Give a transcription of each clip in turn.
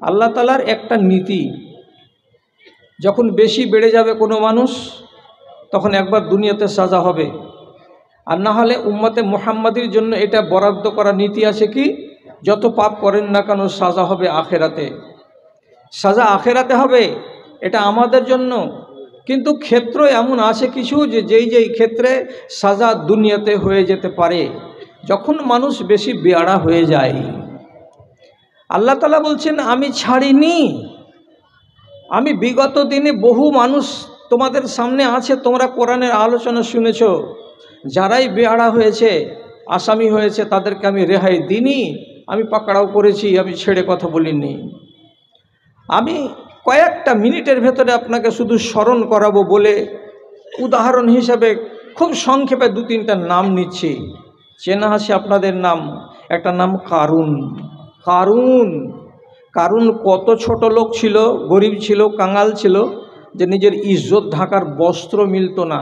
আল্লাহ তাআলার একটা নীতি, যখন বেশি বেড়ে যাবে কোনো মানুষ তখন একবার দুনিয়াতে সাজা হবে, আর না হলে উম্মতে মুহাম্মাদির জন্য এটা বরাদ্দ করা নীতি আছে কি, যত পাপ করেন না কেন সাজা হবে আখেরাতে, সাজা আখেরাতে হবে, এটা আমাদের জন্য। কিন্তু ক্ষেত্র এমন আছে কিছু যে যেই ক্ষেত্রে সাজা দুনিয়াতে হয়ে যেতে পারে, যখন মানুষ বেশি বেয়াড়া হয়ে যায়। আল্লাহ তাআলা বলছেন আমি ছাড়িনি, আমি বিগত দিনে বহু মানুষ তোমাদের সামনে আছে, তোমরা কোরআনের আলোচনা শুনেছ, যারাই বেয়াড়া হয়েছে, আসামি হয়েছে, তাদেরকে আমি রেহাই দিইনি, আমি পাকড়াও করেছি, আমি ছেড়ে কথা বলিনি। আমি কয়েকটা মিনিটের ভেতরে আপনাকে শুধু স্মরণ করাবো বলে উদাহরণ হিসাবে খুব সংক্ষেপে 2-3টা নাম নিচ্ছি, চেনা আছে আপনাদের নাম। একটা নাম কারুন। কারুন কত ছোট লোক ছিল, গরিব ছিল, কাঙাল ছিল, যে নিজের ইজ্জত ঢাকার বস্ত্র মিলত না,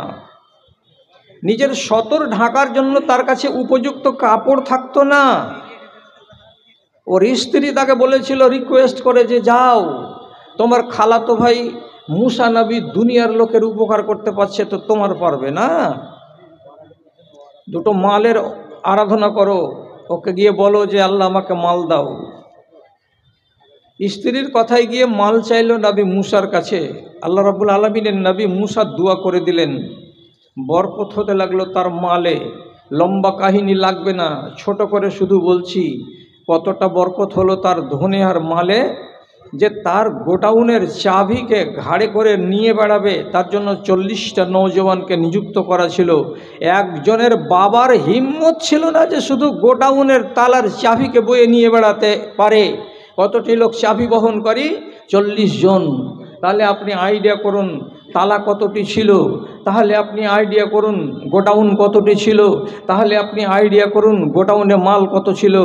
নিজের সতর ঢাকার জন্য তার কাছে উপযুক্ত কাপড় থাকতো না। ওর স্ত্রী তাকে বলেছিল, রিকোয়েস্ট করে যে যাও, তোমার খালাতো ভাই মুসা নবী দুনিয়ার লোকের উপকার করতে পারছে, তো তোমার পারবে না? দুটো মালের আরাধনা করো, ওকে গিয়ে বলো যে আল্লাহ আমাকে মাল দাও। স্ত্রীর কথায় গিয়ে মাল চাইল নবী মুসার কাছে। আল্লাহ রাব্বুল আলামিনের নবী মুসা দোয়া করে দিলেন, বরকত হতে লাগলো তার মালে। লম্বা কাহিনী লাগবে না, ছোট করে শুধু বলছি কতটা বরকত হলো তার ধনে আর মালে, যে তার গোডাউনের চাবিকে ঘাড়ে করে নিয়ে বেড়াবে তার জন্য 40টা নওজওয়ানকে নিযুক্ত করা ছিল। একজনের বাবার হিম্মত ছিল না যে শুধু গোডাউনের তালার চাবিকে বয়ে নিয়ে বেড়াতে পারে। কতটি লোক চাবি বহন করি? 40 জন। তাহলে আপনি আইডিয়া করুন তালা কতটি ছিল, তাহলে আপনি আইডিয়া করুন গোডাউন কতটি ছিল, তাহলে আপনি আইডিয়া করুন গোডাউনে মাল কত ছিল।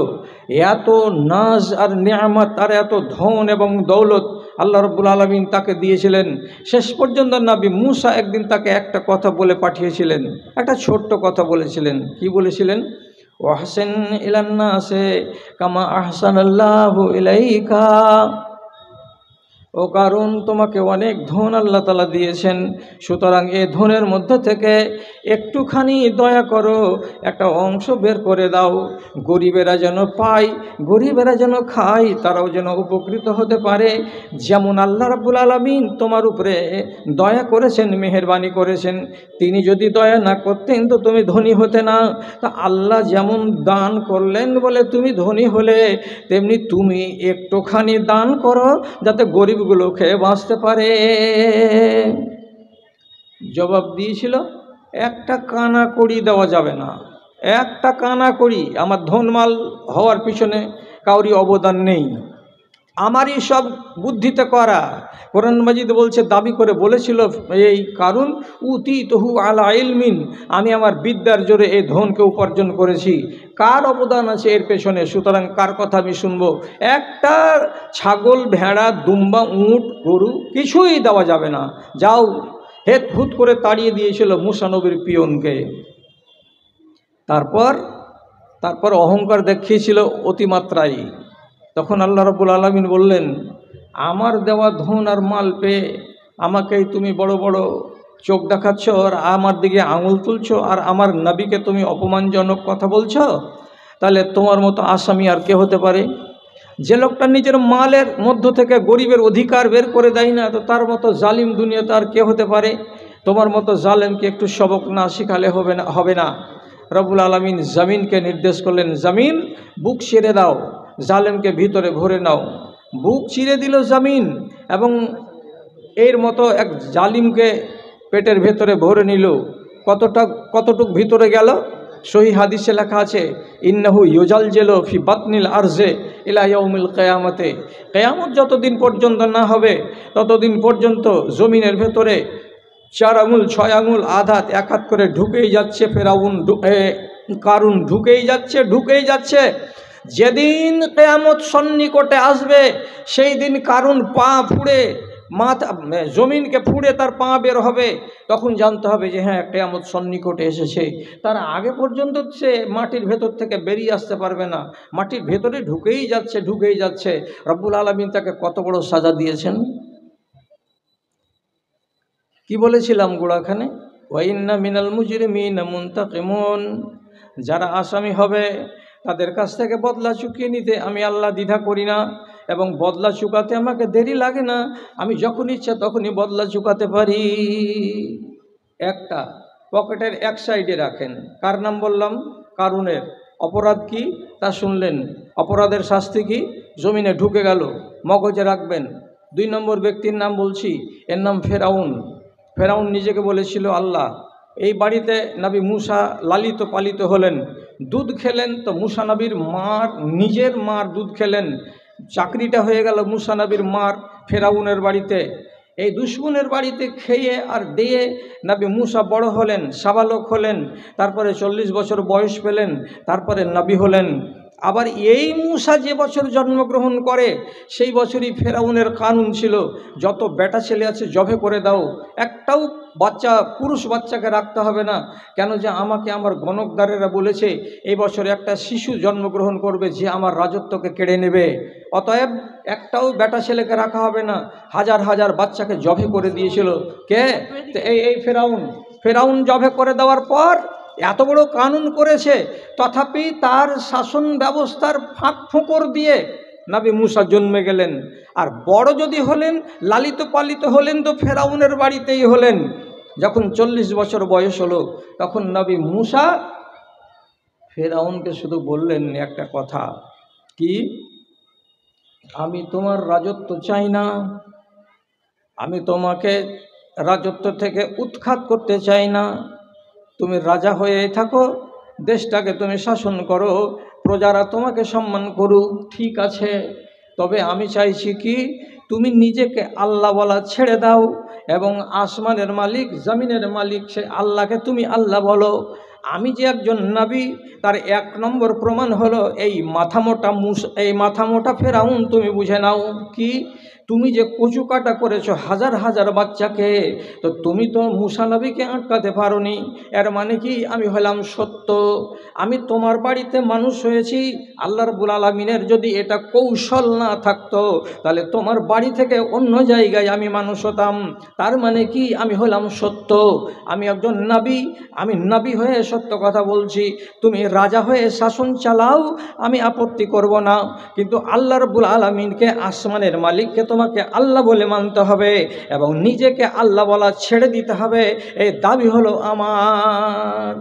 এত নাজ আর নিয়ামত আর এত ধন এবং দৌলত আল্লাহ রাব্বুল আলামিন তাকে দিয়েছিলেন। শেষ পর্যন্ত নবী মুসা একদিন তাকে একটা কথা বলে পাঠিয়েছিলেন, একটা ছোট্ট কথা বলেছিলেন। কি বলেছিলেন? ওয়াহসিন ইলান নাসি কামা আহসানাল্লাহু ইলাইকা। ও কারণ তোমাকে অনেক ধন আল্লাহ তাআলা দিয়েছেন, সুতরাং এই ধনের মধ্যে থেকে একটুখানি দয়া করো, একটা অংশ বের করে দাও, গরিবেরা যেন পায়, গরিবেরা যেন খায়, তারাও যেন উপকৃত হতে পারে। যেমন আল্লাহ রাব্বুল আলামিন তোমার উপরে দয়া করেছেন, মেহেরবানি করেছেন, তিনি যদি দয়া না করতেন তো তুমি ধনী হতে না। তা আল্লাহ যেমন দান করলেন বলে তুমি ধনী হলে, তেমনি তুমি একটুখানি দান করো যাতে গরিব গুলো খেয়ে বাঁচতে পারে। জবাব দিয়েছিল, একটা কানা কড়ি দেওয়া যাবে না, একটা কানা কড়ি। আমার ধনমাল হওয়ার পিছনে কাউরি অবদান নেই, আমারই সব বুদ্ধিতে করা। কোরআন মাজিদ বলছে, দাবি করে বলেছিল এই কারুন, উতিতহু আলা ইলমিন, আমি আমার বিদ্যার জোরে এই ধনকে উপার্জন করেছি। কার অবদান আছে এর পেছনে? সুতরাং কার কথা আমি শুনবো? একটা ছাগল, ভেড়া, দুম্বা, উট, গরু কিছুই দেওয়া যাবে না। যাও। হেত হুত করে তাড়িয়ে দিয়েছিল মুসা নবীর পিয়নকে। তারপর অহংকার দেখিয়েছিল অতিমাত্রায়। তখন আল্লাহ রাব্বুল আলামিন বললেন, আমার দেওয়া ধন আর মাল পেয়ে আমাকেই তুমি বড় বড় চোখ দেখাচ্ছ, আর আমার দিকে আঙুল তুলছ, আর আমার নবীকে তুমি অপমানজনক কথা বলছ। তাহলে তোমার মতো আসামি আর কে হতে পারে? যে লোকটা নিজের মালের মধ্য থেকে গরিবের অধিকার বের করে দেয় না, তো তার মতো জালিম দুনিয়াতে আর কে হতে পারে? তোমার মতো জালেমকে একটু সবক না শিখালে হবে না। রব্বুল আলামিন জমিনকে নির্দেশ করলেন, জমিন বুক ছেড়ে দাও, জালেমকে ভিতরে ভরে নাও। বুক চিরে দিল জমিন, এর মতো এক জালিমকে পেটের ভেতরে ভরে নিল। কতটুক ভিতরে গেল? সহি হাদিসে লেখা আছে, ইন্নাহু ইউজালজিলু ফি বাতনিল আরজে ইলা ইয়াউমিল কিয়ামতে। কিয়ামত যতদিন পর্যন্ত না হবে ততদিন পর্যন্ত জমিনের ভেতরে 4 আঙুল 6 আঙুল আধাত এক হাত করে ঢুকেই যাচ্ছে কারুন, ঢুকেই যাচ্ছে। যেদিন কিয়ামত সন্নিকটে আসবে সেই দিন কারুন পা ফুঁড়ে জমিনকে ফুঁড়ে তার পা বের হবে, তখন জানতে হবে যে হ্যাঁ কিয়ামত সন্নিকটে এসেছে। তার আগে পর্যন্ত সে মাটির ভেতর থেকে বেরিয়ে আসতে পারবে না, মাটির ভেতরে ঢুকেই যাচ্ছে। রব্বুল আলামিন তাকে কত বড় সাজা দিয়েছেন। কি বলেছিলাম গোড়াখানে, ওয়াইন্না মিনাল মুজরিমিনা মুনতাকিমুন, যারা আসামি হবে তাদের কাছ থেকে বদলা চুকিয়ে নিতে আমি আল্লাহ দ্বিধা করি না, এবং বদলা চুকাতে আমাকে দেরি লাগে না, আমি যখন ইচ্ছা তখনই বদলা চুকাতে পারি। একটা পকেটের এক সাইডে রাখেন, কার নাম বললাম? কারুনের। অপরাধ কি তা শুনলেন, অপরাধের শাস্তি কি? জমিনে ঢুকে গেল, মগজে রাখবেন। 2 নম্বর ব্যক্তির নাম বলছি, এর নাম ফেরাউন। ফেরাউন নিজেকে বলেছিল আল্লাহ। এই বাড়িতে নবী মুসা লালিত পালিত হলেন, দুধ খেলেন, তো মুসা নবীর মার, নিজের মার দুধ খেলেন, চাকরিটা হয়ে গেল মুসা নবীর মার ফেরাউনের বাড়িতে। এই দুশ্মনের বাড়িতে খেয়ে আর দিয়ে নবী মুসা বড় হলেন, সাবালক হলেন, তারপরে 40 বছর বয়স পেলেন, তারপরে নবী হলেন। আবার এই মুসা যে বছর জন্মগ্রহণ করে সেই বছরই ফেরাউনের কানুন ছিল, যত বেটা ছেলে আছে জবে করে দাও, একটাও বাচ্চা পুরুষ বাচ্চাকে রাখতে হবে না। কেন যে আমাকে আমার গণকদারেরা বলেছে এই বছর একটা শিশু জন্মগ্রহণ করবে যে আমার রাজত্বকে কেড়ে নেবে, অতএব একটাও বেটা ছেলেকে রাখা হবে না। হাজার হাজার বাচ্চাকে জবে করে দিয়েছিল কে? এই ফেরাউন জবে করে দেওয়ার পর এত বড় কানুন করেছে, তথাপি তার শাসন ব্যবস্থার ফাঁক ফোঁকর দিয়ে নবী মুসা জন্মে গেলেন। আর বড় যদি হলেন, লালিত পালিত হলেন তো ফেরাউনের বাড়িতেই হলেন। যখন 40 বছর বয়স হলো তখন নবী মুসা ফেরাউনকে শুধু বললেন একটা কথা, কি? আমি তোমার রাজত্ব চাই না, আমি তোমাকে রাজত্ব থেকে উৎখাত করতে চাই না, তুমি রাজা হয়ে থাকো, দেশটাকে তুমি শাসন করো, প্রজারা তোমাকে সম্মান করুক, ঠিক আছে, তবে আমি চাইছি কি তুমি নিজেকে আল্লাহ বলা ছেড়ে দাও, এবং আসমানের মালিক জমিনের মালিক সে আল্লাহকে তুমি আল্লাহ বলো। আমি যে একজন নবী তার 1 নম্বর প্রমাণ হলো এই মাথামোটা ফেরাউন তুমি বুঝে নাও। কি? তুমি যে কচু কাটা করেছো হাজার হাজার বাচ্চাকে, তো তুমি তো মুসা নবীকে আটকাতে পারোনি। এর মানে কি? আমি হলাম সত্য, আমি তোমার বাড়িতে মানুষ হয়েছি। আল্লাহ রাব্বুল আলামিনের যদি এটা কৌশল না থাকতো তাহলে তোমার বাড়ি থেকে অন্য জায়গায় আমি মানুষ হতাম। তার মানে কি? আমি হলাম সত্য, আমি একজন নবী, আমি নবী হয়ে সত্য কথা বলছি। তুমি রাজা হয়ে শাসন চালাও, আমি আপত্তি করব না, কিন্তু আল্লাহ রাব্বুল আলামিনকে, আসমানের মালিককে তোমাকে আল্লাহ বলে মানতে হবে এবং নিজেকে আল্লাহ বলা ছেড়ে দিতে হবে, এই দাবি হলো আমার।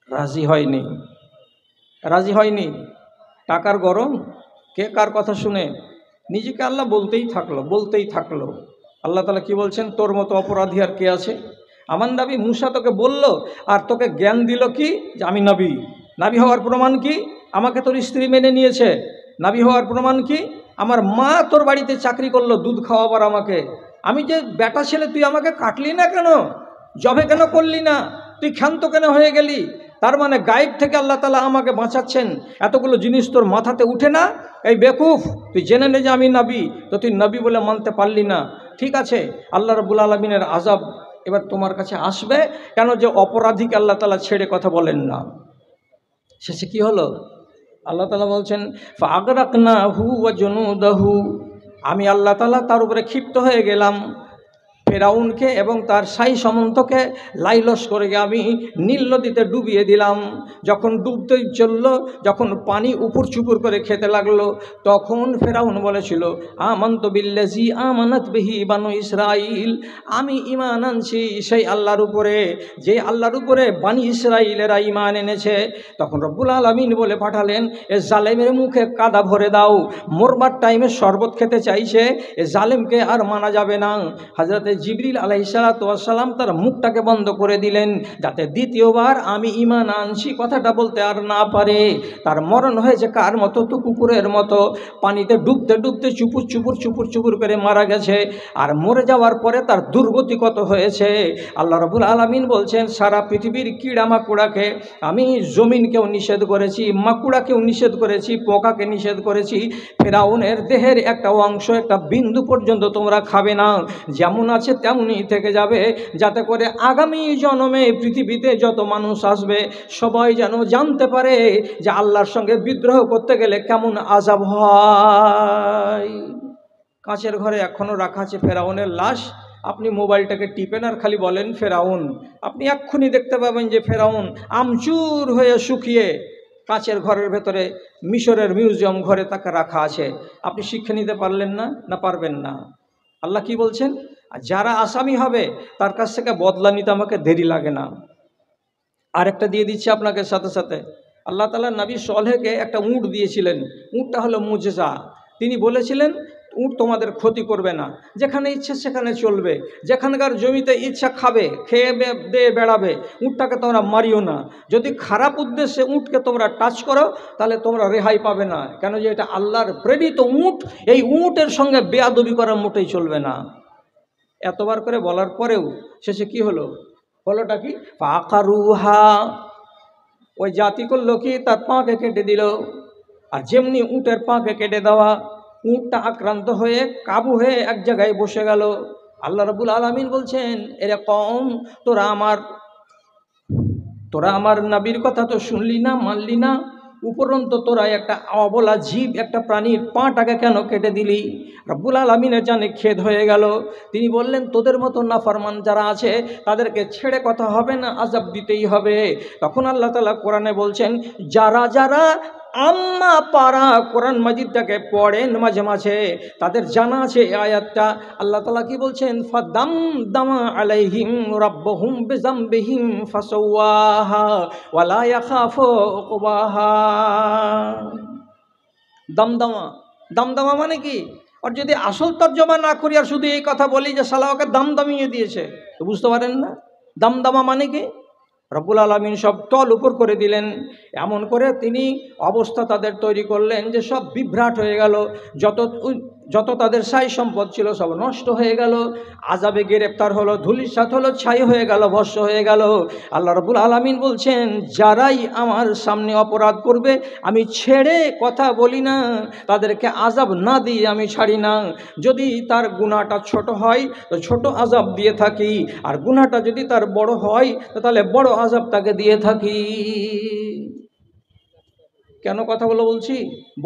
রাজি হয়নি। টাকার গরম, কে কার কথা শুনে নিজেকে আল্লাহ বলতেই থাকলো। আল্লাহ তাআলা কি বলছেন? তোর মতো অপরাধী আর কে আছে? আমার নবী মুসা তোকে বলল আর তোকে জ্ঞান দিল কি যে আমি নবী। নবী হওয়ার প্রমাণ কি? আমাকে তোর স্ত্রী মেনে নিয়েছে। নবী হওয়ার প্রমাণ কি? আমার মা তোর বাড়িতে চাকরি করলো, দুধ খাওয়াবার আমাকে। আমি যে বেটা ছেলে, তুই আমাকে কাটলি না কেন? জবে কেন করলি না? তুই ক্ষান্ত কেন হয়ে গেলি? তার মানে গায়েব থেকে আল্লাহ তাআলা আমাকে বাঁচাচ্ছেন। এতগুলো জিনিস তোর মাথাতে উঠে না? এই বেকুফ, তুই জেনে নে যে আমি নবী, তো তুই নবী বলে মানতে পারলি না। ঠিক আছে, আল্লাহ রাব্বুল আলামিনের আযাব এবার তোমার কাছে আসবে। কেন যে অপরাধীকে আল্লাহ তাআলা ছেড়ে কথা বলেন না। শেষে কি হলো? আল্লাহ তাআলা বলছেন ফাগরাকনাহু ওয়া জুনুদাহু, আমি আল্লাহ তাআলা তার উপরে ক্ষিপ্ত হয়ে গেলাম, ফেরাউনকে এবং তার সাই সামন্তকে লাইলস করে আমি নীল নদীতে ডুবিয়ে দিলাম। যখন ডুবতেই চলল, যখন পানি উপর চুপুর করে খেতে লাগলো, তখন ফেরাউন বলেছিল আমানতু বিল্লাযী আমানাত বিহি বানু ইসরাঈল, আমি ঈমান আনছি সেই আল্লাহর উপরে যে আল্লাহর উপরে বানি ইসরাঈলেরা ঈমান এনেছে। তখন রব্বুল আলামিন বলে পাঠালেন, এ জালেমের মুখে কাদা ভরে দাও, মরবার টাইমে শরবত খেতে চাইছে, এ জালেমকে আর মানা যাবে না। হযরতে জিবরিল আলাইহিসসালাম তার মুখটাকে বন্ধ করে দিলেন, যাতে দ্বিতীয়বার আমি ঈমান আনছি কথাটা বলতে আর না পারে। তার মরণ হয়েছে কার মতো? তো কুকুরের মতো, পানিতে ডুবতে ডুবতে চুপুর চুপুর চুপুর চুপুর করে মারা গেছে। আর মরে যাওয়ার পরে তার দুর্গতি কত হয়েছে। আল্লাহ রাব্বুল আলামিন বলছেন, সারা পৃথিবীর কীড়া মাকুড়াকে আমি জমিনকেও নিষেধ করেছি, মাকুড়াকেও নিষেধ করেছি, পোকাকে নিষেধ করেছি, ফেরাউনের দেহের একটা অংশ, একটা বিন্দু পর্যন্ত তোমরা খাবে না, যেমন আছে তেমনই থেকে যাবে, যাতে করে আগামী জন্মে পৃথিবীতে যত মানুষ আসবে সবাই যেন জানতে পারে যে আল্লাহর সঙ্গে বিদ্রোহ করতে গেলে কেমন আযাব হয়। কাঁচের ঘরে এখনও রাখা আছে ফেরাউনের লাশ। আপনি মোবাইলটাকে টিপেন আর খালি বলেন ফেরাউন, আপনি এক্ষুনি দেখতে পাবেন যে ফেরাউন আমচুর হয়ে শুকিয়ে কাঁচের ঘরের ভেতরে মিশরের মিউজিয়াম ঘরে তাকে রাখা আছে। আপনি শিক্ষা নিতে পারলেন না? না পারবেন না। আল্লাহ কি বলছেন? যারা আসামি হবে তার কাছ থেকে বদলা নিতে আমাকে দেরি লাগে না। আরেকটা দিয়ে দিচ্ছি আপনাকে সাথে সাথে। আল্লাহ তাআলা নবী সলেহকে একটা উট দিয়েছিলেন। উটটা হলো মুজেজা। তিনি বলেছিলেন উট তোমাদের ক্ষতি করবে না, যেখানে ইচ্ছে সেখানে চলবে, যেখানকার জমিতে ইচ্ছা খাবে, খেয়ে দিয়ে বেড়াবে, উটটাকে তোমরা মারিও না। যদি খারাপ উদ্দেশ্যে উটকে তোমরা টাচ করো তাহলে তোমরা রেহাই পাবে না, কেন যে এটা আল্লাহর প্রেরিত উট। এই উটের সঙ্গে বেয়াদবি করা মোটেই চলবে না। এতবার করে বলার পরেও শেষে কি হলো? হলোটা কি? ফাকারুহা, ওই জাতি করলো কি? তার পাকে কেটে দিল। আর যেমনি উটের পাকে কেটে দেওয়া, উটটা আক্রান্ত হয়ে কাবু হয়ে এক জায়গায় বসে গেল। আল্লাহ রাব্বুল আলামিন বলছেন, এরকম তোরা আমার নবীর কথা তো শুনলি না, মানলি না, উপরন্ত তোরা একটা অবলা জীব, একটা প্রাণীর পাটাকে কেন কেটে দিলি? রব্বুল আলামিনের জানে খেদ হয়ে গেল। তিনি বললেন, তোদের মতো নাফরমান যারা আছে তাদেরকে ছেড়ে কথা হবে না, আযাব দিতেই হবে। তখন আল্লাহ তাআলা কোরআনে বলছেন, যারা যারা আম্মা পারা কোরআন মাজিদটাকে পড়েন মাঝে মাঝে, তাদের জানা আছে এই আয়াতটা। আল্লাহ তাআলা কি বলছেন? ফাদামদামা আলাইহিম রাব্বুহুম বিযামবিহিম ফাসাওয়াহা ওয়ালা ইয়াখাফু উকবাহা। দমদমা, দমদমা মানে কি? আর যদি আসল তর্জমা না করি আর শুধু এই কথা বলি যে শালা ওকে দাম দামিয়ে দিয়েছে, তো বুঝতে পারেন না দমদমা মানে কি। রব্বুল আলামিন সব তল উপর করে দিলেন। এমন করে তিনি অবস্থা তাদের তৈরি করলেন যে সব বিভ্রাট হয়ে গেল, যত তাদের সাই সম্পদ ছিল সব নষ্ট হয়ে গেল, আযাবে গ্রেফতার হলো, ধূলিসাৎ হলো, ছাই হয়ে গেল, ভস্ম হয়ে গেল। আল্লাহ রাব্বুল আলামিন বলছেন, যারাই আমার সামনে অপরাধ করবে আমি ছেড়ে কথা বলি না, তাদেরকে আযাব না দিয়ে আমি ছাড়ি না। যদি তার গুনাহটা ছোট হয় তো ছোট আযাব দিয়ে থাকি, আর গুনাহটা যদি তার বড় হয় তাহলে বড় আযাব তাকে দিয়ে থাকি। কেন কথাগুলো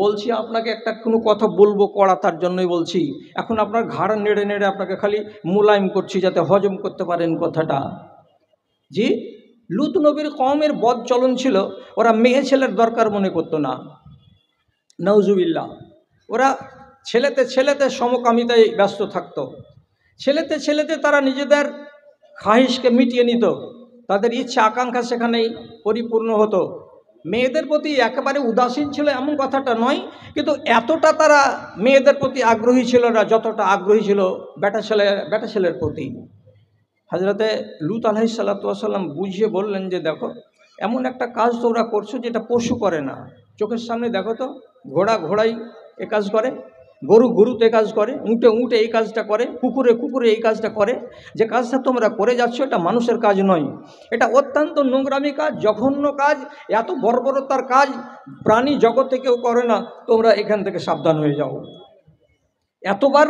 বলছি আপনাকে একটা কোনো কথা বলবো কড়া, তার জন্যই বলছি। এখন আপনার ঘাড় নেড়ে নেড়ে আপনাকে খালি মোলায়েম করছি যাতে হজম করতে পারেন কথাটা। জি, লূত নবীর কওমের বদ চলন ছিল, ওরা মেয়ে ছেলের দরকার মনে করতো না, নাউজুবিল্লাহ। ওরা ছেলেতে ছেলেতে সমকামিতায় ব্যস্ত থাকতো। ছেলেতে ছেলেতে তারা নিজেদের খাহিশকে মিটিয়ে নিত, তাদের ইচ্ছা আকাঙ্ক্ষা সেখানেই পরিপূর্ণ হতো। মেয়েদের প্রতি একেবারে উদাসীন ছিল এমন কথাটা নয়, কিন্তু এতটা তারা মেয়েদের প্রতি আগ্রহী ছিল না যতটা আগ্রহী ছিল বেটা ছেলের প্রতি। হযরতে লূত আলাইহিস সালাতু ওয়াস সালাম বুঝিয়ে বললেন যে দেখো, এমন একটা কাজ তোমরা করছো যেটা পশু করে না। চোখের সামনে দেখো তো, ঘোড়াই এ কাজ করে, গরুতে কাজ করে, উটে এই কাজটা করে, কুকুরে এই কাজটা করে। যে কাজটা তোমরা করে যাচ্ছ এটা মানুষের কাজ নয়, এটা অত্যন্ত নোংরামি কাজ, জঘন্য কাজ, এত বর্বরতার কাজ প্রাণী জগতে কেউ করে না। তোমরা এখান থেকে সাবধান হয়ে যাও। এতবার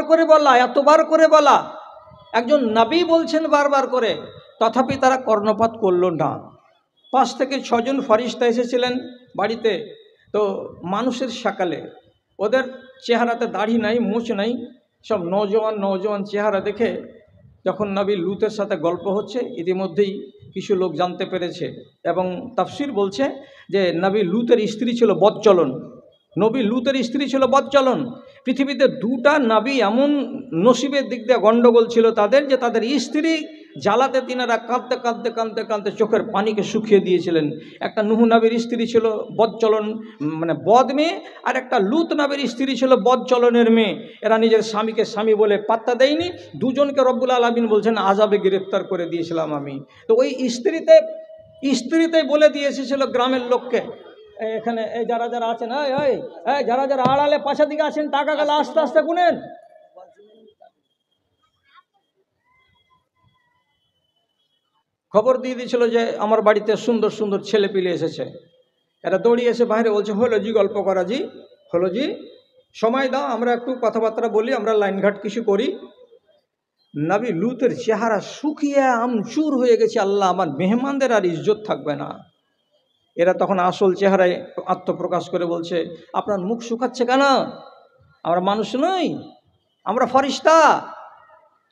করে বলা, একজন নবী বলছেন বারবার করে, তথাপি তারা কর্ণপাত করল না। 5 থেকে 6 জন ফরিস্তা এসেছিলেন বাড়িতে। তো মানুষের সকালে, ওদের চেহারাতে দাড়ি নাই, মুছ নাই, সব নওজোয়ান চেহারা দেখে যখন নবী লূতের সাথে গল্প হচ্ছে, ইতিমধ্যেই কিছু লোক জানতে পেরেছে। এবং তাফসীর বলছে যে নবী লূতের স্ত্রী ছিল বদচলন। পৃথিবীতে 2টা নবী এমন নসিবের দিক দিয়ে গণ্ডগোল ছিল তাদের, যে তাদের স্ত্রী জ্বালাতে তিনারা কাঁদতে কাঁদতে কাঁদতে কাঁদতে চোখের পানিকে শুকিয়ে দিয়েছিলেন। একটা নুহ নবীর স্ত্রী ছিল বদচলন, মানে বদ মেয়ে, আর একটা লুত নবীর স্ত্রী ছিল বদচলনের মেয়ে। এরা নিজের স্বামীকে স্বামী বলে পাত্তা দেয়নি। দুজনকে রব্বুল আলামিন বলছেন আযাবে গ্রেফতার করে দিয়েছিলাম আমি। তো ওই স্ত্রীতে বলে দিয়ে এসেছিল গ্রামের লোককে, এখানে এই যারা যারা আছেন, যারা যারা আড়ালে পাশের দিকে আছেন টাকা গেলে আস্তে আস্তে গুনেন। খবর দিয়ে দিয়েছিল যে আমার বাড়িতে সুন্দর সুন্দর ছেলে পিলে এসেছে। এরা দৌড়িয়ে এসে বাইরে বলছে, হলো জি গল্প করা জি, হলো জি, সময় দাও, আমরা একটু কথাবার্তা বলি, আমরা লাইনঘাট কিছু করি। নবী লুতের চেহারা শুকিয়ে আমচুর হয়ে গেছে। আল্লাহ, আমার মেহমানদের আর ইজ্জত থাকবে না। এরা তখন আসল চেহারায় আত্মপ্রকাশ করে বলছে, আপনার মুখ শুকাচ্ছে কেন? আমরা মানুষ নই, আমরা ফরিস্তা।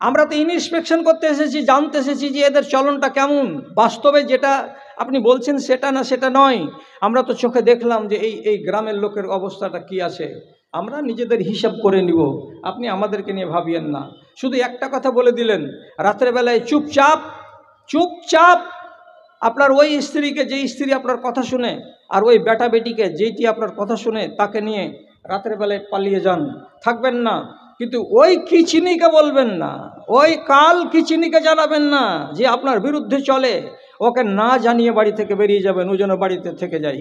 আমরা তো ইনস্পেকশন করতে এসেছি, জানতে এসেছি যে এদের চলনটা কেমন। বাস্তবে যেটা আপনি বলছেন সেটা না, সেটা নয়। আমরা তো চোখে দেখলাম যে এই গ্রামের লোকের অবস্থাটা কি আছে। আমরা নিজেদের হিসাব করে নিব, আপনি আমাদেরকে নিয়ে ভাবিয়েন না। শুধু একটা কথা বলে দিলেন, রাত্রেবেলায় চুপচাপ চুপচাপ আপনার ওই স্ত্রীকে, যেই স্ত্রী আপনার কথা শুনে, আর ওই বেটা বেটিকে যেইটি আপনার কথা শুনে, তাকে নিয়ে রাতের বেলায় পালিয়ে যান, থাকবেন না। কিন্তু ওই কিচিনিকে বলবেন না, ওই কাল কিচিনিকে জানাবেন না যে আপনার বিরুদ্ধে চলে। ওকে না জানিয়ে বাড়ি থেকে বেরিয়ে যাবেন, ও যেন বাড়িতে থেকে যাই।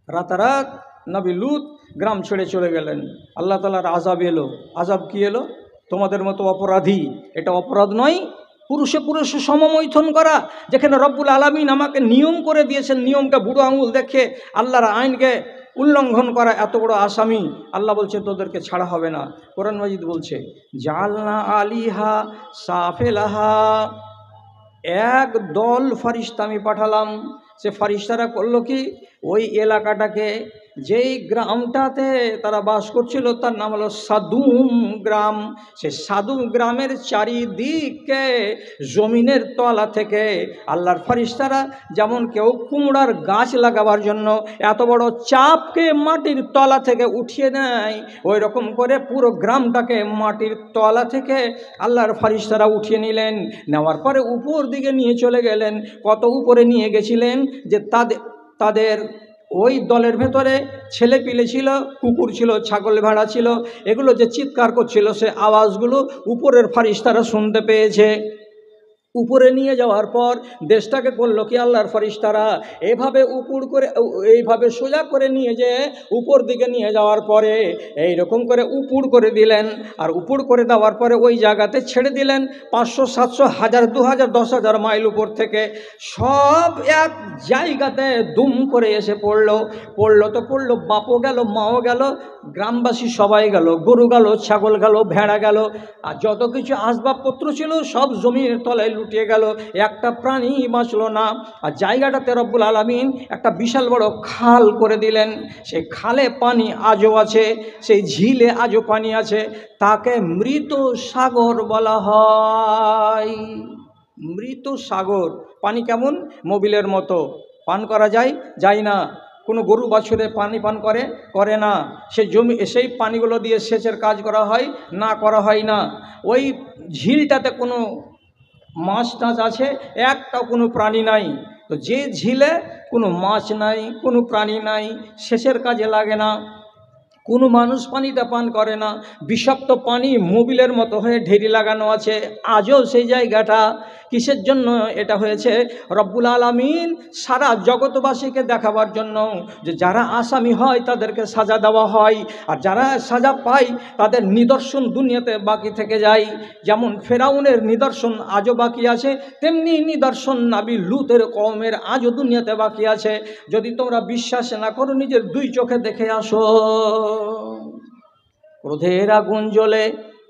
রাতারাত নবী লুত গ্রাম ছেড়ে চলে গেলেন। আল্লাহ তাআলার আযাব এলো। আযাব কি এলো? তোমাদের মতো অপরাধী, এটা অপরাধ নয় পুরুষে পুরুষে সমমৈথুন করা, যেখানে রব্বুল আলামিন আমাকে নিয়ম করে দিয়েছেন, নিয়মকে বুড়ো আঙুল দেখে আল্লাহর আইনকে উল্লঙ্ঘন করা এত বড় আসামি। আল্লাহ বলছে তোদেরকে ছাড়া হবে না। কোরআন মাজিদ বলছে, জালনা আলিহা সাফেলাহা, এক দল ফারিস্তা আমি পাঠালাম। সে ফারিস্তারা করলো কি, ওই এলাকাটাকে, যেই গ্রামটাতে তারা বাস করছিল তার নাম হলো সাদুম গ্রাম। সে সাদুম গ্রামের চারিদিকে জমিনের তলা থেকে আল্লাহর ফারিস্তারা যেমন কেউ কুমড়ার গাছ লাগাবার জন্য এত বড় চাপকে মাটির তলা থেকে উঠিয়ে নেয়, ওই রকম করে পুরো গ্রামটাকে মাটির তলা থেকে আল্লাহর ফারিস্তারা উঠিয়ে নিলেন। নেওয়ার পরে উপর দিকে নিয়ে চলে গেলেন। কত উপরে নিয়ে গেছিলেন যে তাদের ওই দলের ভেতরে ছেলে পিলে ছিল, কুকুর ছিল, ছাগল ভেড়া ছিল। এগুলো যে চিৎকার করছিল, সে আওয়াজগুলো উপরের ফারিস্তারা শুনতে পেয়েছে। উপরে নিয়ে যাওয়ার পর দেশটাকে করলো কি, আল্লাহর ফারিস্তারা এভাবে উপর করে, এইভাবে সোজা করে নিয়ে যেয়ে উপর দিকে নিয়ে যাওয়ার পরে এই রকম করে উপর করে দিলেন। আর উপর করে দেওয়ার পরে ওই জায়গাতে ছেড়ে দিলেন। 500, 700, 1000, 2000, 10,000 মাইল উপর থেকে সব এক জায়গাতে দুম করে এসে পড়লো তো পড়লো, বাপও গেল, মাও গেল, গ্রামবাসী সবাই গেল, গরু গেল, ছাগল গেল, ভেড়া গেল, আর যত কিছু আসবাবপত্র ছিল সব জমির তলায় লুটিয়ে গেল। একটা প্রাণী বাঁচল না। আর জায়গাটাতে রব্বুল আলামিন একটা বিশাল বড় খাল করে দিলেন। সেই খালে পানি আজও আছে, সেই ঝিলে আজও পানি আছে। তাকে মৃত সাগর বলা হয়। মৃত সাগর। পানি কেমন? মোবিলের মতো। পান করা যায় না। কোনো গরু বাছুরে পানি পান করে না। সেই পানিগুলো দিয়ে সেচের কাজ করা হয় না। ওই ঝিলটাতে কোনো মাছ টাছ আছে? একটাও কোনো প্রাণী নাই। তো যে ঝিলে কোনো মাছ নাই, কোনো প্রাণী নাই, সেচের কাজে লাগে না, কোনো মানুষ পানিটা পান করে না। বিষাক্ত পানি মোবিলের মতো হয়ে ঢেরি লাগানো আছে আজও সেই জায়গাটা। কিসের জন্য এটা হয়েছে? রব্বুল আলামিন সারা জগৎবাসীকে দেখাবার জন্য যে যারা আসামি হয় তাদেরকে সাজা দেওয়া হয়, আর যারা সাজা পায় তাদের নিদর্শন দুনিয়াতে বাকি থেকে যায়। যেমন ফেরাউনের নিদর্শন আজও বাকি আছে, তেমনি নিদর্শন নবী লুতের কওমের আজও দুনিয়াতে বাকি আছে। যদি তোমরা বিশ্বাস না করো, নিজের 2 চোখে দেখে আসো। ক্রোধের আগুন জ্বলে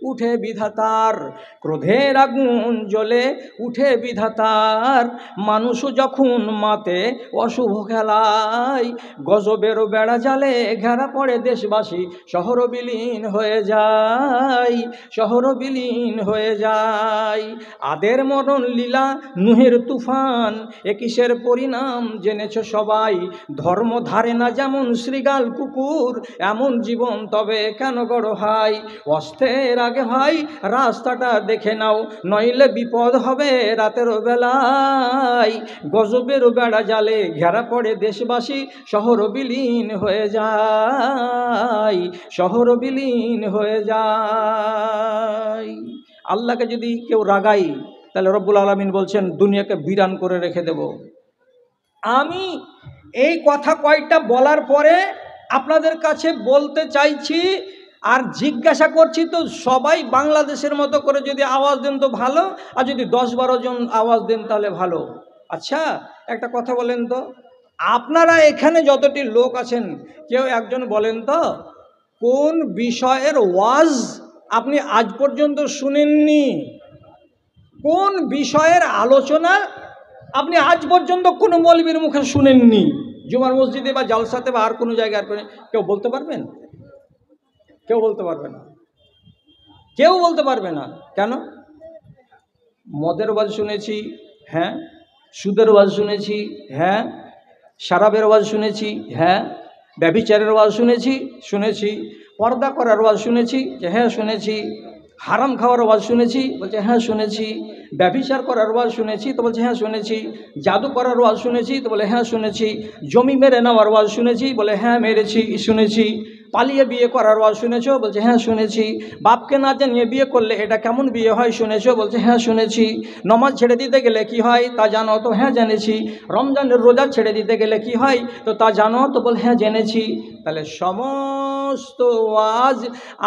উঠে বিধাতার, ক্রোধের আগুন জ্বলে উঠে বিধাতার, মানুষ যখন মাতে অশুভ খেলায়, গজবের বেড়া জালে ঘেরা পড়ে দেশবাসী, শহর বিলীন হয়ে যায়। আদের মরণ লীলা, নুহের তুফান, এ কিসের পরিণাম জেনেছ সবাই। ধর্ম ধারে না যেমন শ্রীগাল কুকুর, এমন জীবন তবে কেন গড় হয়। অস্ত্রের আগে ভাই রাস্তাটা দেখে নাও, নইলে বিপদ হবে রাতের বেলায়। গজবের বেড়া জালে ঘেরা পড়ে দেশবাসী, শহর বিলীন হয়ে যায়, শহর বিলীন হয়ে যায়। আল্লাহকে যদি কেউ রাগাই তাহলে রব্বুল আলামিন বলছেন দুনিয়াকে বিরান করে রেখে দেব। আমি এই কথা কয়টা বলার পরে আপনাদের কাছে বলতে চাইছি আর জিজ্ঞাসা করছি, তো সবাই বাংলাদেশের মতো করে যদি আওয়াজ দেন তো ভালো, আর যদি 10-12 জন আওয়াজ দেন তাহলে ভালো। আচ্ছা একটা কথা বলেন তো, আপনারা এখানে যতটি লোক আছেন কেউ একজন বলেন তো কোন বিষয়ের ওয়াজ আপনি আজ পর্যন্ত শুনেননি? কোন বিষয়ের আলোচনা আপনি আজ পর্যন্ত কোনো মৌলবীর মুখে শুনেননি? জুমার মসজিদে বা জালসাতে বা আর কোনো জায়গায় কেউ বলতে পারবেন? কেউ বলতে পারবে না, কেউ বলতে পারবে না। কেন? মদের ওয়াজ শুনেছি, হ্যাঁ। সুদের ওয়াজ শুনেছি, হ্যাঁ। শরাবের ওয়াজ শুনেছি, হ্যাঁ। ব্যভিচারের ওয়াজ শুনেছি। পর্দা করার ওয়াজ শুনেছি, যে হ্যাঁ শুনেছি। হারাম খাওয়ার ওয়াজ শুনেছি, বলছে হ্যাঁ শুনেছি। ব্যভিচার করার ওয়াজ শুনেছি, তো বলছে হ্যাঁ শুনেছি। জাদু করার ওয়াজ শুনেছি, তো বলে হ্যাঁ শুনেছি। জমি মেরে নেওয়ার ওয়াজ শুনেছি, বলে হ্যাঁ শুনেছি। পালিয়ে বিয়ে করার ওয়াজ শুনেছো, বলছে হ্যাঁ শুনেছি। বাপকে না জানিয়ে বিয়ে করলে এটা কেমন বিয়ে হয় শুনেছো, বলছে হ্যাঁ শুনেছি। নমাজ ছেড়ে দিতে গেলে কি হয় তা জানো, তো হ্যাঁ জেনেছি। রমজানের রোজা ছেড়ে দিতে গেলে কি হয় তো তা জানো, তো বল হ্যাঁ জেনেছি। তাহলে সমস্ত ওয়াজ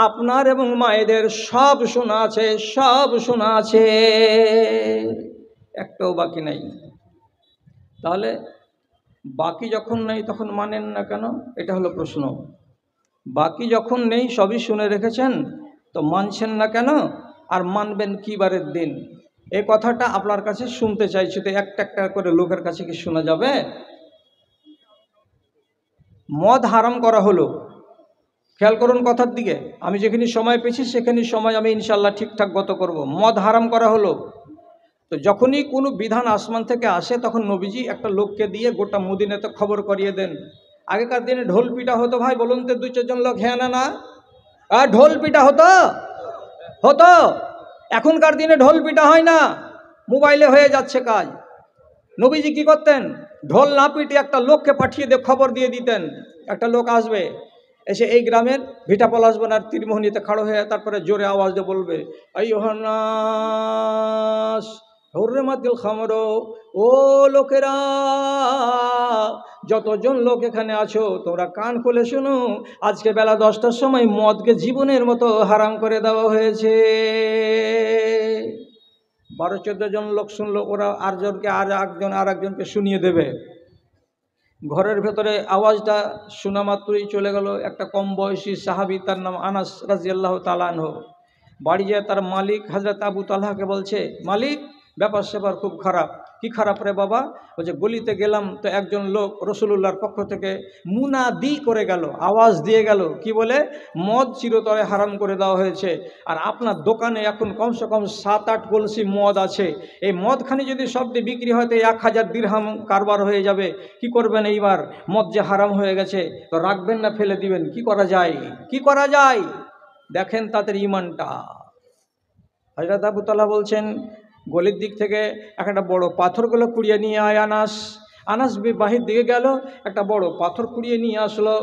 আপনার এবং মায়েদের সব শোনা আছে, সব শোনা আছে, একটাও বাকি নেই। তাহলে বাকি যখন নেই তখন মানেন না কেন? এটা হলো প্রশ্ন। বাকি যখন নেই সবই শুনে রেখেছেন তো মানছেন না কেন? আর মানবেন কি বারের দিন? এই কথাটা আপনার কাছে শুনতে চাইছি। তো একটা একটা করে লোকের কাছে কি শোনা যাবে? মদ হারাম করা হলো, খেয়াল করুন কথার দিকে। আমি যেখানে সময় পেয়েছি সেখানে সময় আমি ইনশাল্লাহ ঠিকঠাক গত করব। মদ হারাম করা হলো, তো যখনই কোনো বিধান আসমান থেকে আসে তখন নবীজি একটা লোককে দিয়ে গোটা মদিনাতে খবর করিয়ে দেন। আগেকার দিনে ঢোল পিটা হতো ভাই, বলুন তো 2-4 জন লোক, হ্যাঁ না? আর ঢোল পিটা হতো। এখনকার দিনে ঢোল পিটা হয় না, মোবাইলে হয়ে যাচ্ছে কাজ। নবীজি কি করতেন? ঢোল না পিটে একটা লোককে পাঠিয়ে দিয়ে খবর দিয়ে দিতেন একটা লোক আসবে, এসে এই গ্রামের ভিটা পলাশবনার তীরমোহনীতে খাড়ো হয়ে তারপরে জোরে আওয়াজ দিয়ে বলবে, আইয়ুহান্নাস হুররিমাতিল খামরু, ও লোকেরা, যতজন লোক এখানে আছো তোমরা কান খুলে শোনো, আজকে বেলা 10টার সময় মদকে জীবনের মতো হারাম করে দেওয়া হয়েছে। 12-14 জন লোক শুনলো, ওরা আর একজনকে শুনিয়ে দেবে। ঘরের ভেতরে আওয়াজটা শোনা মাত্রই চলে গেল একটা কম বয়সী সাহাবী, তার নাম আনাস রাদিয়াল্লাহু তাআলা আনহু। বাড়ি যেয়ে তার মালিক হযরত আবু তালহাকে বলছে, মালিক ব্যাপার স্যাপার খুব খারাপ। কি খারাপ রে বাবা? বলছে গলিতে গেলাম তো একজন লোক রাসূলুল্লাহর পক্ষ থেকে মুনাদি করে গেল, আওয়াজ দিয়ে গেল, কি বলে? মদ চিরতরে হারাম করে দেওয়া হয়েছে। আর আপনার দোকানে এখন কমসে কম 7-8 কলসি মদ আছে। এই মদখানি যদি শব্দে বিক্রি হয় তো 1000 দিরহাম কারবার হয়ে যাবে। কি করবেন এইবার? মদ যে হারাম হয়ে গেছে, তো রাখবেন না ফেলে দিবেন? কি করা যায়? কি করা যায়? দেখেন তাদের ঈমানটা। হযরত আবু তালহা বলছেন, গলির দিক থেকে একটা বড় পাথরগুলো কুড়িয়ে নিয়ে আয় আনাস। আনাস বাহির দিকে গেল, একটা বড় পাথর কুড়িয়ে নিয়ে আসলো।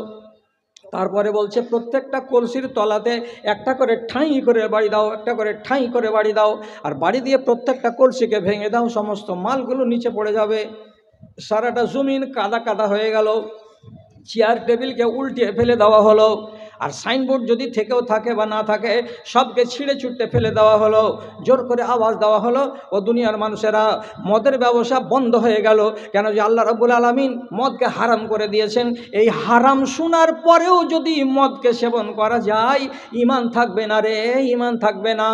তারপরে বলছে প্রত্যেকটা কলসির তলাতে একটা করে ঠাঁই করে বাড়ি দাও, একটা করে ঠাঁই করে বাড়ি দাও, আর বাড়ি দিয়ে প্রত্যেকটা কলসিকে ভেঙে দাও, সমস্ত মালগুলো নিচে পড়ে যাবে। সারাটা জমিন কাদা কাদা হয়ে গেল। চেয়ার টেবিলকে উল্টিয়ে ফেলে দেওয়া হলো। আর সাইনবোর্ড যদি থেকেও থাকে বা না থাকে সবকে ছিঁড়ে ছুটতে ফেলে দেওয়া হলো। জোর করে আওয়াজ দেওয়া হলো, ও দুনিয়ার মানুষেরা, মদের ব্যবসা বন্ধ হয়ে গেল। কেন? যে আল্লাহ রাব্বুল আলামিন মদকে হারাম করে দিয়েছেন। এই হারাম শোনার পরেও যদি মদকে সেবন করা যায়, ঈমান থাকবে না রে, ঈমান থাকবে না।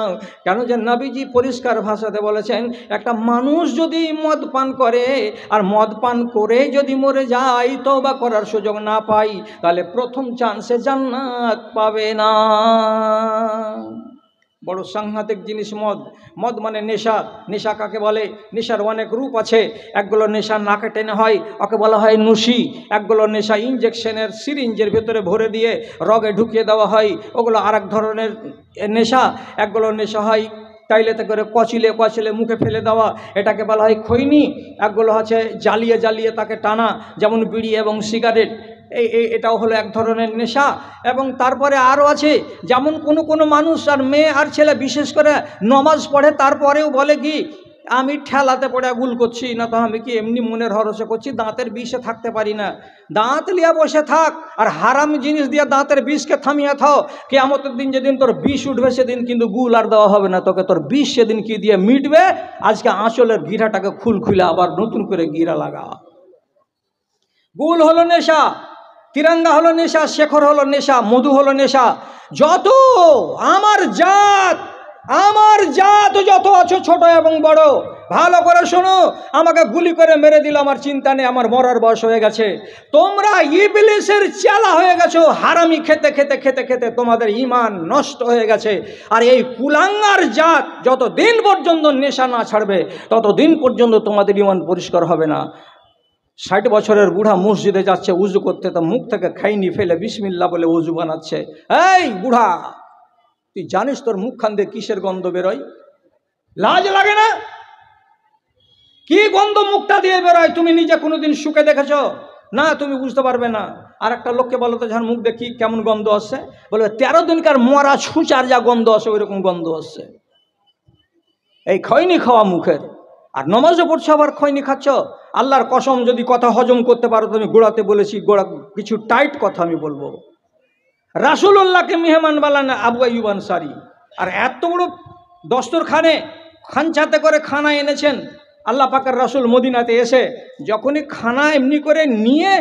কেন? যে নবীজি পরিষ্কার ভাষাতে বলেছেন, একটা মানুষ যদি মদ পান করে আর মদ পান করে যদি মরে যায়, তওবা করার সুযোগ না পাই, তাহলে প্রথম চান্সে জান্নাত পাবে না। বড় সাংঘাতিক জিনিস মদ। মদ মানে নেশা। নেশা কাকে বলে? নেশার অনেক রূপ আছে। একগুলো নেশা নাকে টেনে হয়, ওকে বলা হয় নুশি। একগুলো নেশা ইঞ্জেকশনের সিরিঞ্জের ভেতরে ভরে দিয়ে রগে ঢুকিয়ে দেওয়া হয়, ওগুলো আর এক ধরনের নেশা। একগুলো নেশা হয় টাইলেতে করে কচিলে কচিলে মুখে ফেলে দেওয়া, এটাকে বলা হয় খৈনি। একগুলো হচ্ছে জ্বালিয়ে জ্বালিয়ে তাকে টানা, যেমন বিড়ি এবং সিগারেট। এটাও হলো এক ধরনের নেশা। এবং তারপরে আরও আছে, যেমন কোনো মানুষ আর মেয়ে আর ছেলে বিশেষ করে নমাজ পড়ে, তারপরেও বলে কি আমি ঠেলাতে পড়ে গুল করছি, না তো আমি কি এমনি মনের হরসে করছি, দাঁতের বিষে থাকতে পারি না। দাঁত লিয়া বসে থাক আর হারাম জিনিস দিয়ে দাঁতের বিষকে থামিয়ে থাও। কিয়ামতের দিন যেদিন তোর বিষ উঠবে সেদিন কিন্তু গুল আর দেওয়া হবে না তোকে, তোর বিষ সেদিন কি দিয়ে মিটবে? আজকে আঁচলের গিরাটাকে খুলে আবার নতুন করে গিরা লাগা। গুল হলো নেশা, তিরঙ্গা হলো নেশা, শেখর হলো নেশা, মধু হলো নেশা। যত আমার জাত যত আছো ছোট এবং বড়, ভালো করে শোনো। আমাকে গুলি করে মেরে দিল, আমার চিন্তা নেই, আমার মরার বয়স হয়ে গেছে। তোমরা ইবলিসের চেলা হয়ে গেছো। হারামি খেতে খেতে খেতে খেতে তোমাদের ঈমান নষ্ট হয়ে গেছে। আর এই কুলাঙ্গার জাত যতদিন পর্যন্ত নেশা না ছাড়বে ততদিন পর্যন্ত তোমাদের ঈমান পরিষ্কার হবে না। 60 বছরের বুড়া মসজিদে যাচ্ছে উজু করতে, তো মুখ থেকে খাইনি ফেলে বিসমিল্লাহ বলে উজু বানাচ্ছে। এই বুড়া, তুই জানিস তোর মুখখান দিয়ে কিসের গন্ধ বেরোয়? লাজ লাগে না? কি গন্ধ মুখটা দিয়ে বেরোয়? তুমি নিজে কোনোদিন শুকে দেখেছ? না, তুমি বুঝতে পারবে না। আর একটা লোককে বলো তো, যার মুখ দেখি কেমন গন্ধ আসছে, বলবে 13 দিনকার মরা ছুঁচার যা গন্ধ আসে ওই রকম গন্ধ আসছে। এই খৈনি খাওয়া মুখের। আর নমাজও পড়ছো আবার খৈনি খাচ্ছ। আল্লাহর কসম, যদি কথা হজম করতে পারো, তুমি গোড়াতে বলেছি, গোড়া কিছু টাইট কথা আমি বলবো। রাসূলুল্লাহকে মেহমান বানান আবু আইয়ুব আনসারী, আর এত বড় দস্তরখানে খানচাতে করে খানা এনেছেন। আল্লাহ পাকের রাসূল মদিনাতে এসে যখনই খানা এমনি করে নিয়ে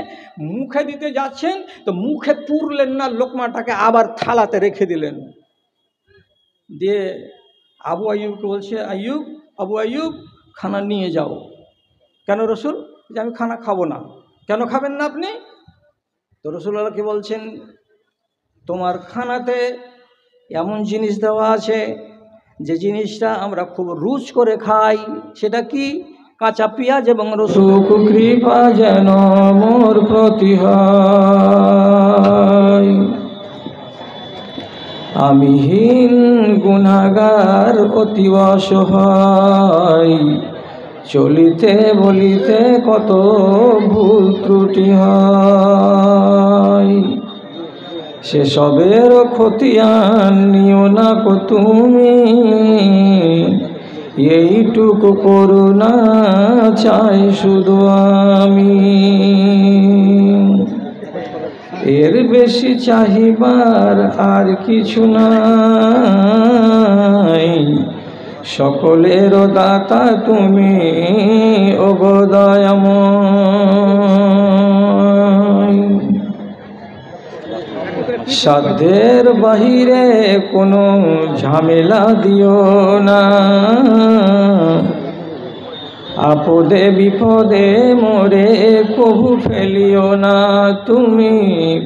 মুখে দিতে যাচ্ছেন, তো মুখে পুরলেন না লোকমাটাকে, আবার থালাতে রেখে দিলেন। দিয়ে আবু আইয়ুবকে বলছে, আবু আইয়ুব খানা নিয়ে যাও। কেন রসুল? যে আমি খানা খাবো না। কেন খাবেন না আপনি? তো রাসূলুল্লাহকে বলছেন, তোমার খানাতে এমন জিনিস দেওয়া আছে যে জিনিসটা আমরা খুব রুচ করে খাই। সেটা কি? কাঁচা পেঁয়াজ এবং রসুন। কৃপা যেন মোর প্রতি হয়, আমি হীন গুনাহগার অতি অসহায়, চলিতে বলিতে কত ভুল ত্রুটি হয়, সেসবের খতিয়ান নিও না কো তুমি, এইটুকু করুণা চাই শুধু আমি, এর বেশি চাহিবার আর কিছু নাই, সকলের দাতা তুমি ওগো দয়াময়, সাধ্যের বাহিরে কোনো ঝামেলা দিও না, আপদে বিপদে মোরে কভু ফেলিও না, তুমি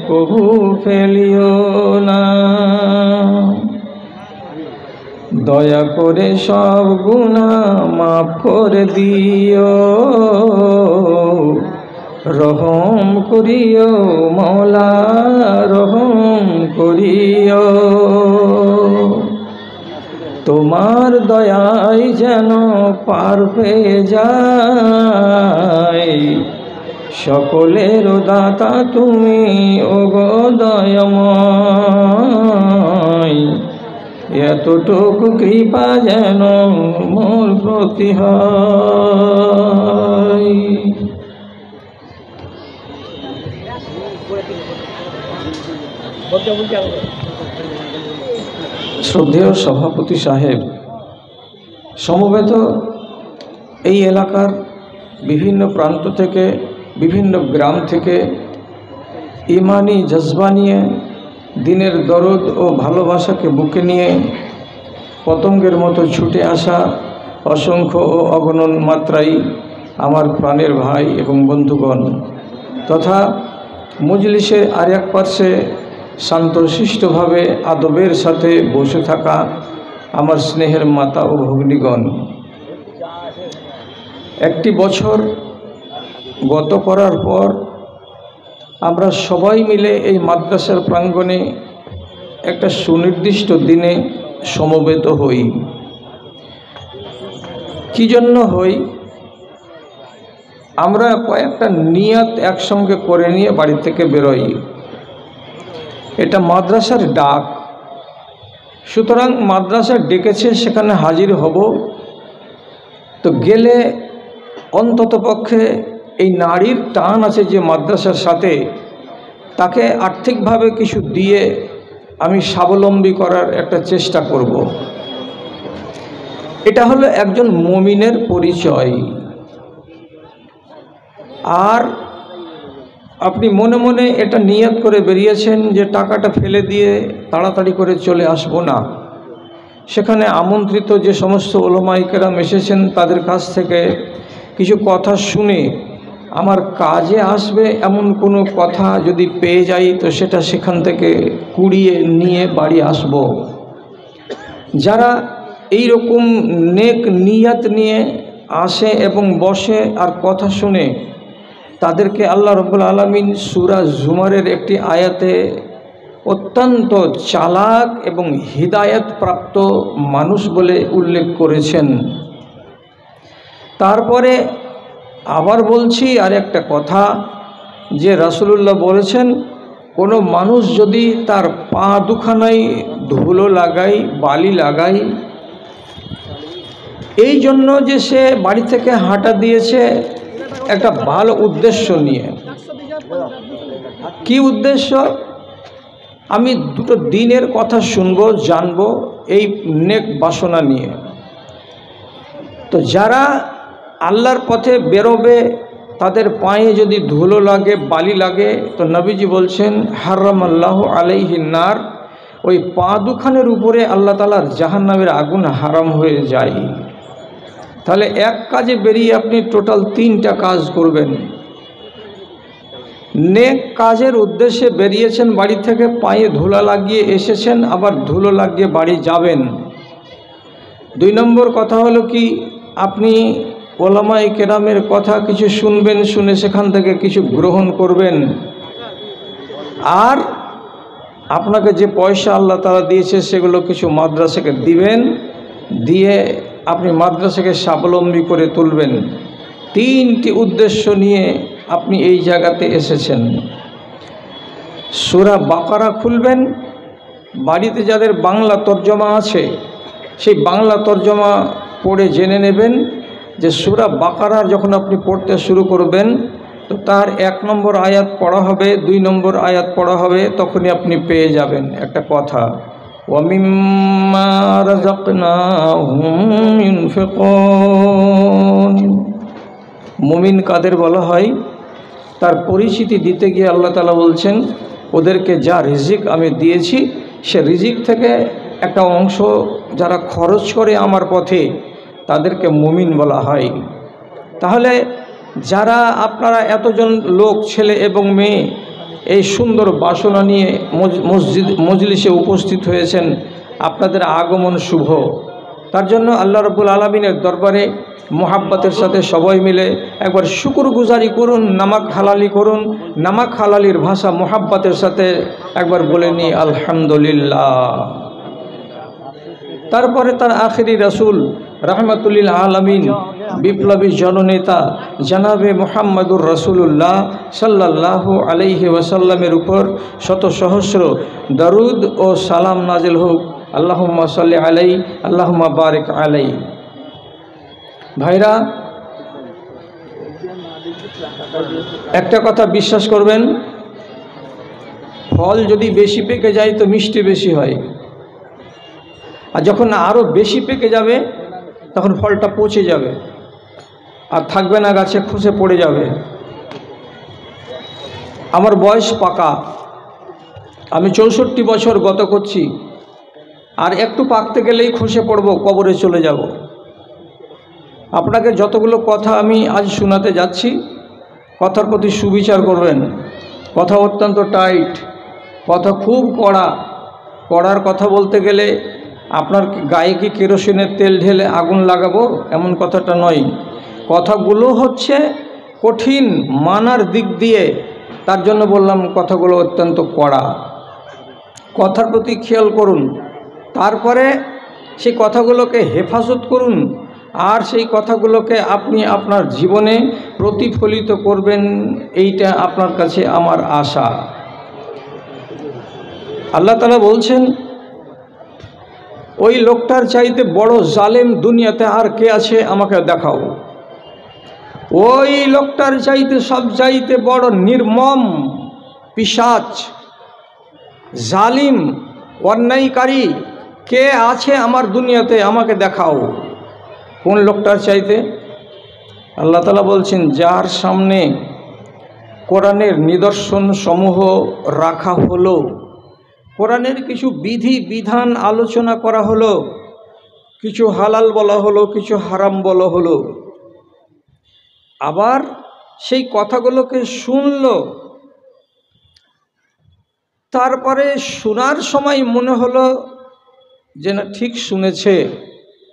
কভু ফেলিও না, দয়া করে সব গুনাহ মাফ করে দিও, রহম করিও মওলা রহম করিও, তোমার দয়ায় যেন পার পেয়ে যায়, সকলের দাতা তুমি ওগো দয়াময়, এতটুকু কৃপা যেন মোর প্রতি হয়। শ্রদ্ধেয় সভাপতি সাহেব, সমবেত এই এলাকার বিভিন্ন প্রান্ত থেকে, বিভিন্ন গ্রাম থেকে ইমানি জজবা নিয়ে, দিনের দরদ ও ভালোবাসাকে বুকে নিয়ে পতঙ্গের মতো ছুটে আসা অসংখ্য ও অগণন মাত্রায় আমার প্রাণের ভাই এবং বন্ধুগণ, তথা মজলিসে আর এক পার্শ্বে শান্তশিষ্টভাবে আদবের সাথে বসে থাকা আমার স্নেহের মাতা ও ভগ্নীগণ, একটি বছর গত করার পর আমরা সবাই মিলে এই মাদ্রাসার প্রাঙ্গণে একটা সুনির্দিষ্ট দিনে সমবেত হই। কি জন্য হই? আমরা কয়েকটা নিয়ত একসঙ্গে করে নিয়ে বাড়ি থেকে বেরোই। এটা মাদ্রাসার ডাক, সুতরাং মাদ্রাসা ডেকেছে, সেখানে হাজির হব। তো গেলে অন্ততপক্ষে এই নারীর টান আছে যে মাদ্রাসার সাথে, তাকে আর্থিকভাবে কিছু দিয়ে আমি স্বাবলম্বী করার একটা চেষ্টা করব। এটা হলো একজন মুমিনের পরিচয়। আর আপনি মনে মনে এটা নিয়ত করে বেরিয়েছেন যে টাকাটা ফেলে দিয়ে তাড়াতাড়ি করে চলে আসব না। সেখানে আমন্ত্রিত যে সমস্ত উলামায়ে কেরাম এসেছেন তাদের কাছ থেকে কিছু কথা শুনে আমার কাজে আসবে এমন কোনো কথা যদি পেয়ে যাই তো সেটা সেখান থেকে কুড়িয়ে নিয়ে বাড়ি আসব। যারা এই রকম নেক নিয়ত নিয়ে আসে এবং বসে আর কথা শুনে, তাদেরকে আল্লাহ রাব্বুল আলামিন সূরা জুমারের একটি আয়াতে অত্যন্ত চালাক এবং হিদায়াত প্রাপ্ত মানুষ বলে উল্লেখ করেছেন। তারপরে আবার বলছি আর একটা কথা, যে রাসূলুল্লাহ বলেছেন, কোনো মানুষ যদি তার পা দুখানায় ধুলো লাগায়, বালি লাগায়, এই জন্য যে সে বাড়ি থেকে হাঁটা দিয়েছে একটা ভালো উদ্দেশ্য নিয়ে। কি উদ্দেশ্য? আমি দুটো দিনের কথা শুনবো, জানবো, এই নেক বাসনা নিয়ে। তো যারা আল্লাহর পথে বেরোবে তাদের পায়ে যদি ধুলো লাগে, বালি লাগে, তো নবীজি বলছেন হারামাল্লাহু আলাইহিন নার, ওই পা দুখানের উপরে আল্লাহ তাআলার জাহান্নামের আগুন হারাম হয়ে যায়। তাহলে এক কাজে বেরিয়ে আপনি টোটাল 3টা কাজ করবেন। নেক কাজের উদ্দেশ্যে বেরিয়েছেন বাড়ি থেকে, পায়ে ধুলা লাগিয়ে এসেছেন, আবার ধুলো লাগিয়ে বাড়ি যাবেন। 2 নম্বর কথা হলো কি, আপনি উলামায়ে কেরামের কথা কিছু শুনবেন, শুনে সেখান থেকে কিছু গ্রহণ করবেন। আর আপনাকে যে পয়সা আল্লাহ তাআলা দিয়েছে সেগুলো কিছু মাদ্রাসাকে দিবেন, দিয়ে আপনি মাদ্রাসাকে স্বাবলম্বী করে তুলবেন। 3টি উদ্দেশ্য নিয়ে আপনি এই জায়গাতে এসেছেন। সূরা বাকারা খুলবেন, বাড়িতে যাদের বাংলা তর্জমা আছে সেই বাংলা তর্জমা পড়ে জেনে নেবেন যে সূরা বাকারার যখন আপনি পড়তে শুরু করবেন তো তার 1 নম্বর আয়াত পড়া হবে, 2 নম্বর আয়াত পড়া হবে, তখনই আপনি পেয়ে যাবেন একটা কথা, ওয়ামিম্মা রাযাকনাহুম ইউনফিকুন। মুমিন কাদের বলা হয়? তার পরিচিতি দিতে গিয়ে আল্লাহ তাআলা বলছেন, ওদেরকে যা রিজিক আমি দিয়েছি সে রিজিক থেকে একটা অংশ যারা খরচ করে আমার পথে, তাদেরকে মুমিন বলা হয়। তাহলে যারা আপনারা এতজন লোক, ছেলে এবং মেয়ে, এই সুন্দর বাসনা নিয়ে মজলিসে উপস্থিত হয়েছেন, আপনাদের আগমন শুভ। তার জন্য আল্লাহ রাব্বুল আলামিনের দরবারে মোহাব্বতের সাথে সবাই মিলে একবার শুকরগুজারি করুন, নামাক হালালি করুন। নামাক হালালির ভাষা মোহাব্বতের সাথে একবার বলে নিই আলহামদুলিল্লাহ। তারপরে তার আখেরি রাসূল রাহমাতুল্লিল আলামিন, বিপ্লবী জননেতা জনাবে মুহাম্মদুর রাসূলুল্লাহ সাল্লাল্লাহু আলাইহি ওয়াসাল্লামের উপর শত সহস্র দরুদ ও সালাম নাজিল হোক। আল্লাহুম্মা সাল্লি আলাইহি, আল্লাহুম্মা বারিক আলাইহি। ভাইরা, একটা কথা বিশ্বাস করবেন, ফল যদি বেশি পেকে যায় তো মিষ্টি বেশি হয়, আর যখন আরও বেশি পেকে যাবে তখন ফলটা পচে যাবে আর থাকবে না, গাছে খসে পড়ে যাবে। আমার বয়স পাকা, আমি 64 বছর গত করছি, আর একটু পাকতে গেলেই খসে পড়ব, কবরে চলে যাব। আপনাকে যতগুলো কথা আমি আজ শোনাতে যাচ্ছি, কথার প্রতি সুবিচার করবেন। কথা অত্যন্ত টাইট, কথা খুব কড়া। কড়ার কথা বলতে গেলে আপনার গায়ে কি কেরোসিনের তেল ঢেলে আগুন লাগাবো, এমন কথাটা নয়। কথাগুলো হচ্ছে কঠিন মানার দিক দিয়ে, তার জন্য বললাম কথাগুলো অত্যন্ত কড়া। কথার প্রতি খেয়াল করুন, তারপরে সেই কথাগুলোকে হেফাজত করুন, আর সেই কথাগুলোকে আপনি আপনার জীবনে প্রতিফলিত করবেন, এইটা আপনার কাছে আমার আশা। আল্লাহ তাআলা বলছেন, ওই লোকটার চাইতে বড় জালেম দুনিয়াতে আর কে আছে আমাকে দেখাও। ওই লোকটার চাইতে সব চাইতে বড় নির্মম, পিশাচ, জালিম, অন্যায়কারী কে আছে আমার দুনিয়াতে, আমাকে দেখাও। কোন লোকটার চাইতে? আল্লাহ তাআলা বলছেন, যার সামনে কোরআনের নিদর্শন সমূহ রাখা হলো, কোরআনের কিছু বিধি বিধান আলোচনা করা হলো, কিছু হালাল বলা হলো, কিছু হারাম বলা হলো, আবার সেই কথাগুলোকে শুনলো, তারপরে শোনার সময় মনে হলো যে না ঠিক শুনেছে,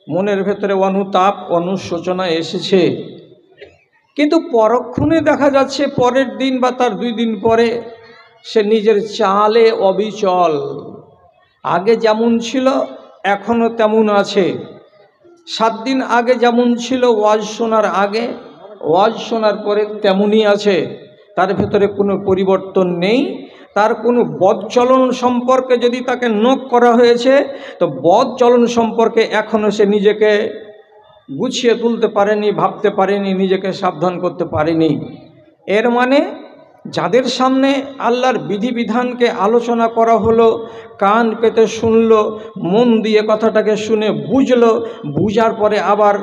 মনের ভেতরে অনুতাপ অনুশোচনা এসেছে, কিন্তু পরক্ষণে দেখা যাচ্ছে পরের দিন বা তার 2 দিন পরে সে নিজের চালে অবিচল, আগে যেমন ছিল এখনও তেমন আছে। 7 দিন আগে যেমন ছিল ওয়াজ শোনার আগে, ওয়াজ শোনার পরে তেমনই আছে, তার ভেতরে কোনো পরিবর্তন নেই। তার কোনো বদচলন সম্পর্কে যদি তাকে নোট করা হয়েছে, তো বদচলন সম্পর্কে এখনও সে নিজেকে গুছিয়ে তুলতে পারেনি, ভাবতে পারেনি, নিজেকে সাবধান করতে পারেনি। এর মানে যাদের সামনে আল্লাহর বিধিবিধানকে আলোচনা করা হলো, কান পেতে শুনলো, মন দিয়ে কথাটাকে শুনে বুঝলো, বুঝার পরে আবার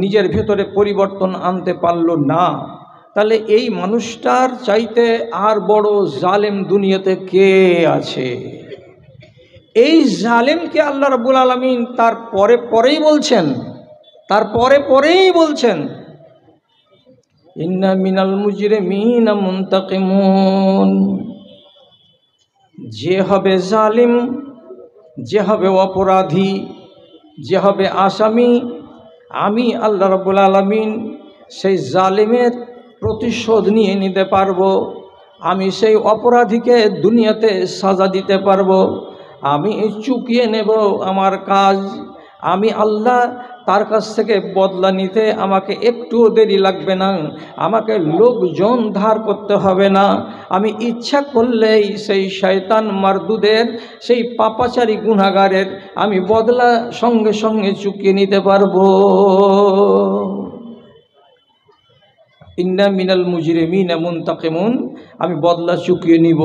নিজের ভেতরে পরিবর্তন আনতে পারল না, তাহলে এই মানুষটার চাইতে আর বড় জালেম দুনিয়াতে কে আছে? এই জালেমকে আল্লাহ রাব্বুল আলামিন তার পরেই বলছেন, ইন্না মিনাল মুজরিমিনা মুনতাকিমুন। যে হবে জালিম, যে হবে অপরাধী, যে হবে আসামি, আমি আল্লাহ রাব্বুল আলামিন সেই জালিমের প্রতিশোধ নিয়ে নিতে পারবো। আমি সেই অপরাধীকে দুনিয়াতে সাজা দিতে পারবো, আমি চুকিয়ে নেব আমার কাজ। আমি আল্লাহ, তার কাছ থেকে বদলা নিতে আমাকে একটুও দেরি লাগবে না, আমাকে লোকজন ধার করতে হবে না। আমি ইচ্ছা করলেই সেই শয়তান মারদুদের, সেই পাপাচারী গুনাহগারের আমি বদলা সঙ্গে সঙ্গে চুকিয়ে নিতে পারবো। ইন্না মিনাল মুজরিমিনা মুনতাকিমুন, আমি বদলা চুকিয়ে নিব।